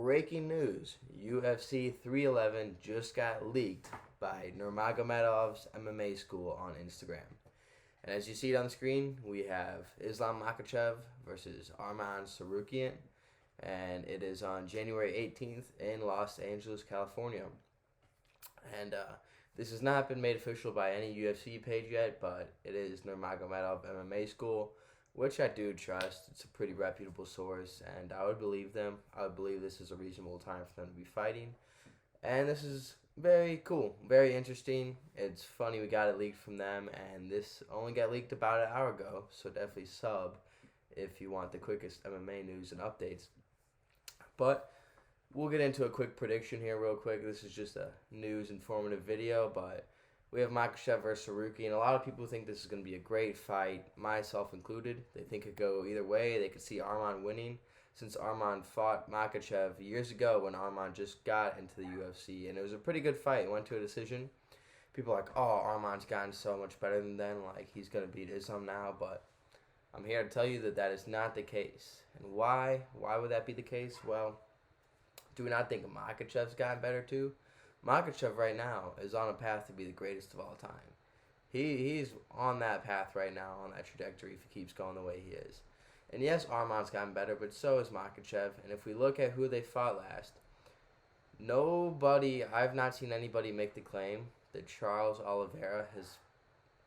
breaking news. UFC 311 just got leaked by Nurmagomedov's MMA school on Instagram. And as you see it on the screen, we have Islam Makhachev versus Arman Tsarukyan. And it is on January 18th in Los Angeles, California. And this has not been made official by any UFC page yet, but it is Nurmagomedov MMA School, which I do trust. It's a pretty reputable source, and I would believe them. I would believe this is a reasonable time for them to be fighting. And this is very cool, very interesting. It's funny we got it leaked from them, and this only got leaked about an hour ago, so definitely sub if you want the quickest MMA news and updates. But we'll get into a quick prediction here real quick. This is just a news informative video, but we have Makhachev versus Tsarukyan. A lot of people think this is going to be a great fight, myself included. They think it could go either way. They could see Arman winning, since Arman fought Makhachev years ago when Arman just got into the UFC, and it was a pretty good fight. It went to a decision. People are like, oh, Arman's gotten so much better than then, like he's going to beat Islam now, but I'm here to tell you that that is not the case. And why? Why would that be the case? Well, do we not think Makhachev's gotten better too? Makhachev right now is on a path to be the greatest of all time. He's on that path right now, on that trajectory, if he keeps going the way he is. And yes, Arman's gotten better, but so is Makhachev. And if we look at who they fought last, I've not seen anybody make the claim that Charles Oliveira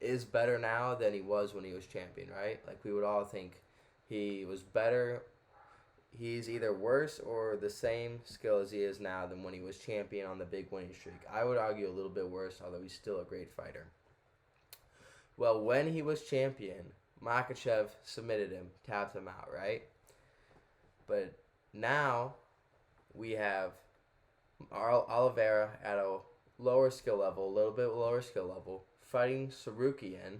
is better now than he was when he was champion, right? Like, we would all think he was better. He's either worse or the same skill as he is now than when he was champion on the big winning streak. I would argue a little bit worse, although he's still a great fighter. Well, when he was champion, Makhachev submitted him, tapped him out, right? But now we have Oliveira at a lower skill level, a little bit lower skill level, fighting Tsarukyan,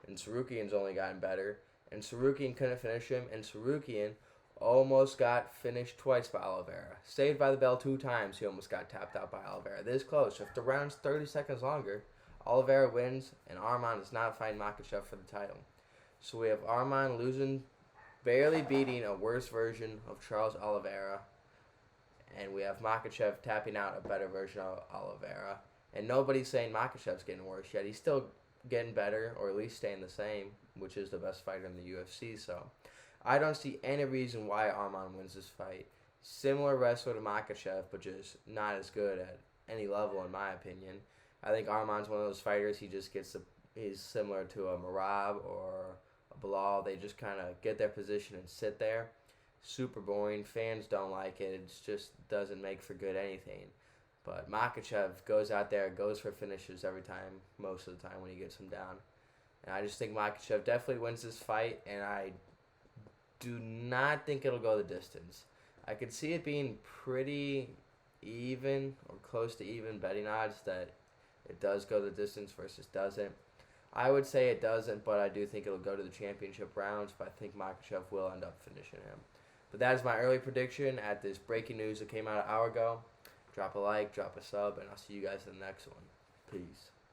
and Tsarukyan's only gotten better, and Tsarukyan couldn't finish him, and Tsarukyan almost got finished twice by Oliveira. Saved by the bell 2 times, he almost got tapped out by Oliveira. This close. If the round's 30 seconds longer, Oliveira wins, and Arman is not fighting Makhachev for the title. So we have Arman losing, barely beating a worse version of Charles Oliveira, and we have Makhachev tapping out a better version of Oliveira. And nobody's saying Makhachev's getting worse yet. He's still getting better, or at least staying the same, which is the best fighter in the UFC, so I don't see any reason why Arman wins this fight. Similar wrestler to Makhachev, but just not as good at any level, in my opinion. I think Arman's one of those fighters, he's similar to a Merab or a Bilal. They just kind of get their position and sit there. Super boring. Fans don't like it. It just doesn't make for good anything. But Makhachev goes out there, goes for finishes every time, most of the time when he gets him down. And I just think Makhachev definitely wins this fight, and I do not think it'll go the distance. I could see it being pretty even or close to even betting odds that it does go the distance versus doesn't. I would say it doesn't, but I do think it'll go to the championship rounds, but I think Makhachev will end up finishing him. But that is my early prediction at this breaking news that came out an hour ago. Drop a like, drop a sub, and I'll see you guys in the next one. Peace.